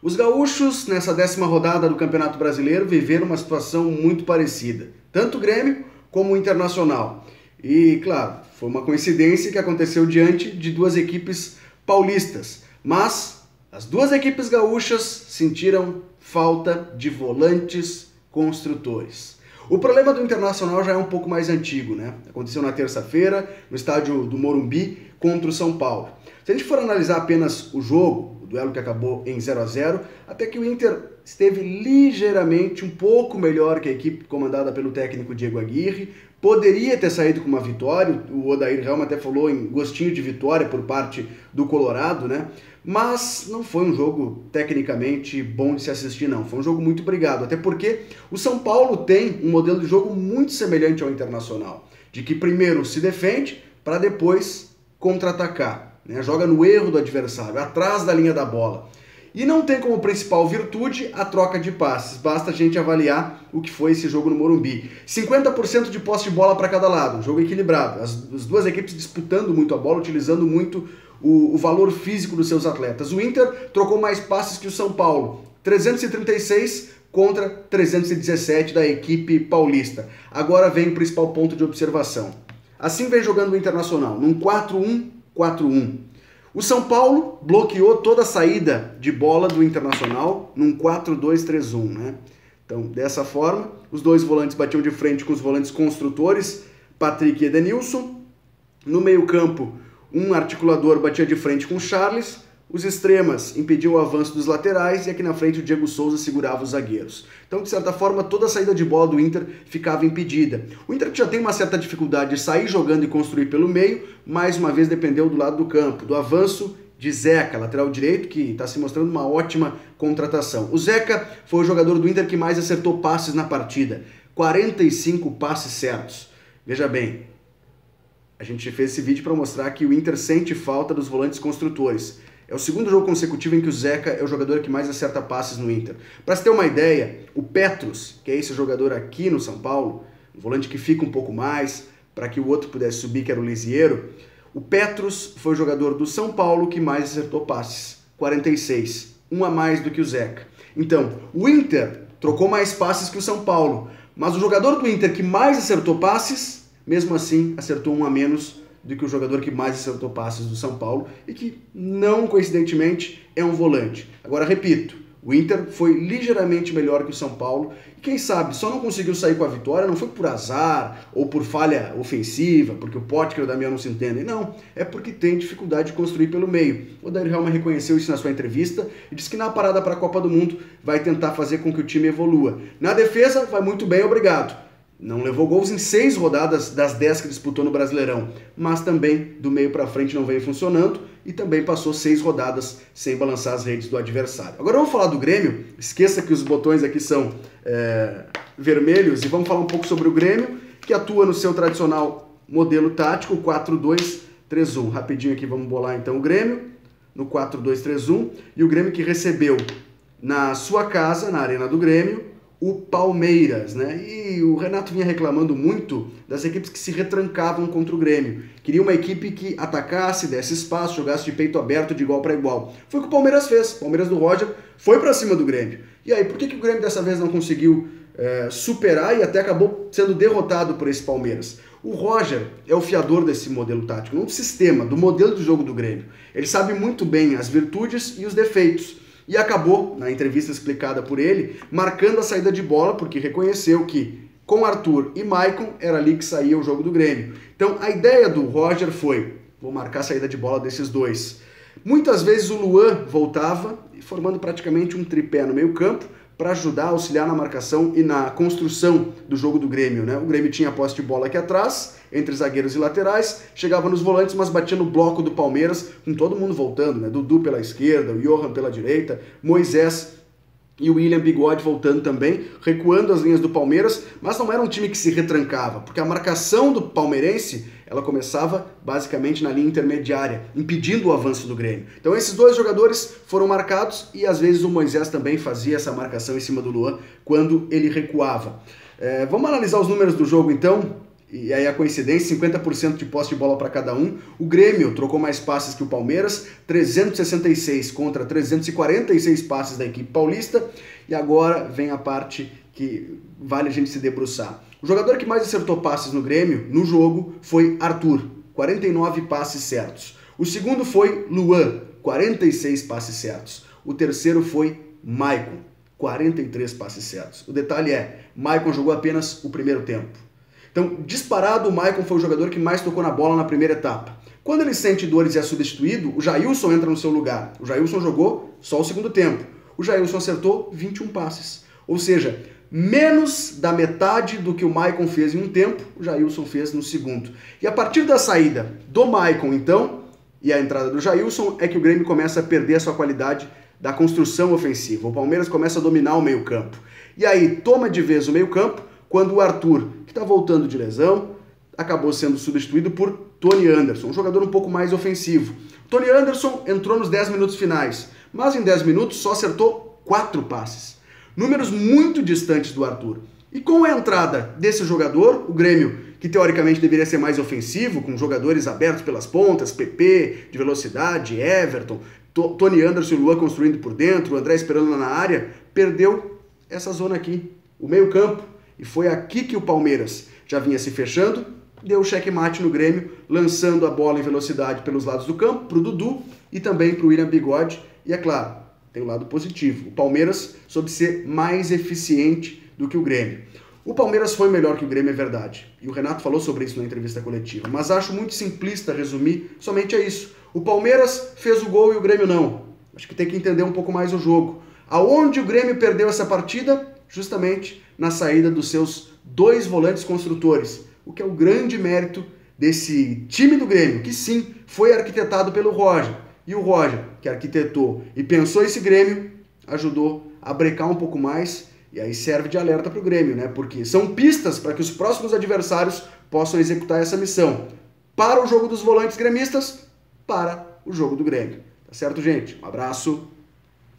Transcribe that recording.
Os gaúchos, nessa 10ª rodada do Campeonato Brasileiro, viveram uma situação muito parecida. Tanto o Grêmio como o Internacional. E, claro, foi uma coincidência que aconteceu diante de duas equipes paulistas. Mas as duas equipes gaúchas sentiram falta de volantes construtores. O problema do Internacional já é um pouco mais antigo, né? Aconteceu na terça-feira, no estádio do Morumbi, contra o São Paulo. Se a gente for analisar apenas o jogo, o duelo que acabou em 0-0, até que o Inter esteve ligeiramente um pouco melhor que a equipe comandada pelo técnico Diego Aguirre, poderia ter saído com uma vitória, o Odair Helma até falou em gostinho de vitória por parte do Colorado, né? Mas não foi um jogo tecnicamente bom de se assistir, não. Foi um jogo muito brigado, até porque o São Paulo tem um modelo de jogo muito semelhante ao Internacional, de que primeiro se defende para depois contra-atacar, né? Joga no erro do adversário, atrás da linha da bola. E não tem como principal virtude a troca de passes. Basta a gente avaliar o que foi esse jogo no Morumbi. 50% de posse de bola para cada lado, jogo equilibrado. As duas equipes disputando muito a bola, utilizando muito o valor físico dos seus atletas. O Inter trocou mais passes que o São Paulo. 336 contra 317 da equipe paulista. Agora vem o principal ponto de observação. Assim vem jogando o Internacional, num 4-1-4-1. O São Paulo bloqueou toda a saída de bola do Internacional num 4-2-3-1, né? Então, dessa forma, os dois volantes batiam de frente com os volantes construtores, Patrick e Edenilson. No meio-campo, um articulador batia de frente com o Charles. Os extremas impediam o avanço dos laterais e aqui na frente o Diego Souza segurava os zagueiros. Então, de certa forma, toda a saída de bola do Inter ficava impedida. O Inter já tem uma certa dificuldade de sair jogando e construir pelo meio, mais uma vez dependeu do lado do campo, do avanço de Zeca, lateral direito, que está se mostrando uma ótima contratação. O Zeca foi o jogador do Inter que mais acertou passes na partida, 45 passes certos. Veja bem, a gente fez esse vídeo para mostrar que o Inter sente falta dos volantes construtores. É o segundo jogo consecutivo em que o Zeca é o jogador que mais acerta passes no Inter. Para se ter uma ideia, o Petrus, que é esse jogador aqui no São Paulo, um volante que fica um pouco mais, para que o outro pudesse subir, que era o Lisiero, o Petrus foi o jogador do São Paulo que mais acertou passes, 46, um a mais do que o Zeca. Então, o Inter trocou mais passes que o São Paulo, mas o jogador do Inter que mais acertou passes, mesmo assim, acertou um a menos do que o jogador que mais acertou passes do São Paulo e que, não coincidentemente, é um volante. Agora, repito, o Inter foi ligeiramente melhor que o São Paulo e, quem sabe, só não conseguiu sair com a vitória, não foi por azar ou por falha ofensiva, porque o Potker e o Damião não se entendem, não. É porque tem dificuldade de construir pelo meio. O Odair Helma reconheceu isso na sua entrevista e disse que na parada para a Copa do Mundo vai tentar fazer com que o time evolua. Na defesa, vai muito bem, obrigado. Não levou gols em 6 rodadas das 10 que disputou no Brasileirão, mas também do meio para frente não veio funcionando e também passou 6 rodadas sem balançar as redes do adversário. Agora vamos falar do Grêmio, esqueça que os botões aqui são vermelhos e vamos falar um pouco sobre o Grêmio, que atua no seu tradicional modelo tático 4-2-3-1. Rapidinho aqui vamos bolar então o Grêmio no 4-2-3-1 e o Grêmio que recebeu na sua casa, na Arena do Grêmio, o Palmeiras, né? E o Renato vinha reclamando muito das equipes que se retrancavam contra o Grêmio. Queria uma equipe que atacasse, desse espaço, jogasse de peito aberto de igual para igual. Foi o que o Palmeiras fez. O Palmeiras do Roger foi para cima do Grêmio. E aí, por que o Grêmio dessa vez não conseguiu superar e até acabou sendo derrotado por esse Palmeiras? O Roger é o fiador desse modelo tático, não do sistema, do modelo de jogo do Grêmio. Ele sabe muito bem as virtudes e os defeitos. E acabou, na entrevista explicada por ele, marcando a saída de bola, porque reconheceu que com Arthur e Maicon era ali que saía o jogo do Grêmio. Então a ideia do Roger foi, vou marcar a saída de bola desses dois. Muitas vezes o Luan voltava, formando praticamente um tripé no meio campo, para ajudar, auxiliar na marcação e na construção do jogo do Grêmio, né? O Grêmio tinha a posse de bola aqui atrás, entre zagueiros e laterais, chegava nos volantes, mas batia no bloco do Palmeiras, com todo mundo voltando, né? Dudu pela esquerda, o Johan pela direita, Moisés e o William Bigode voltando também, recuando as linhas do Palmeiras, mas não era um time que se retrancava, porque a marcação do palmeirense, ela começava basicamente na linha intermediária, impedindo o avanço do Grêmio. Então esses dois jogadores foram marcados e às vezes o Moisés também fazia essa marcação em cima do Luan quando ele recuava. Vamos analisar os números do jogo então. e aí a coincidência, 50% de posse de bola para cada um. O Grêmio trocou mais passes que o Palmeiras, 366 contra 346 passes da equipe paulista. E agora vem a parte que vale a gente se debruçar. O jogador que mais acertou passes no Grêmio, no jogo, foi Arthur, 49 passes certos. O segundo foi Luan, 46 passes certos. O terceiro foi Maicon, 43 passes certos. O detalhe é, Maicon jogou apenas o primeiro tempo. Então, disparado, o Maicon foi o jogador que mais tocou na bola na primeira etapa. Quando ele sente dores e é substituído, o Jailson entra no seu lugar. O Jailson jogou só o segundo tempo. O Jailson acertou 21 passes. Ou seja, menos da metade do que o Maicon fez em um tempo, o Jailson fez no segundo. E a partir da saída do Maicon, então, e a entrada do Jailson, é que o Grêmio começa a perder a sua qualidade da construção ofensiva. O Palmeiras começa a dominar o meio-campo. E aí toma de vez o meio-campo quando o Arthur, que está voltando de lesão, acabou sendo substituído por Tony Anderson, um jogador um pouco mais ofensivo. Tony Anderson entrou nos 10 minutos finais, mas em 10 minutos só acertou 4 passes. Números muito distantes do Arthur. E com a entrada desse jogador, o Grêmio, que teoricamente deveria ser mais ofensivo, com jogadores abertos pelas pontas, PP, de velocidade, Everton, Tony Anderson e Luan construindo por dentro, o André esperando lá na área, perdeu essa zona aqui, o meio-campo. E foi aqui que o Palmeiras já vinha se fechando, deu checkmate no Grêmio, lançando a bola em velocidade pelos lados do campo, para o Dudu e também para o William Bigode. E é claro, tem o lado positivo, o Palmeiras soube ser mais eficiente do que o Grêmio. O Palmeiras foi melhor que o Grêmio, é verdade. E o Renato falou sobre isso na entrevista coletiva. Mas acho muito simplista resumir somente a isso. O Palmeiras fez o gol e o Grêmio não. Acho que tem que entender um pouco mais o jogo. Aonde o Grêmio perdeu essa partida? Justamente na saída dos seus 2 volantes construtores. O que é o grande mérito desse time do Grêmio, que sim, foi arquitetado pelo Roger. E o Roger, que arquitetou e pensou esse Grêmio, ajudou a brecar um pouco mais. E aí serve de alerta para o Grêmio, né? Porque são pistas para que os próximos adversários possam executar essa missão. Para o jogo dos volantes gremistas, para o jogo do Grêmio. Tá certo, gente? Um abraço.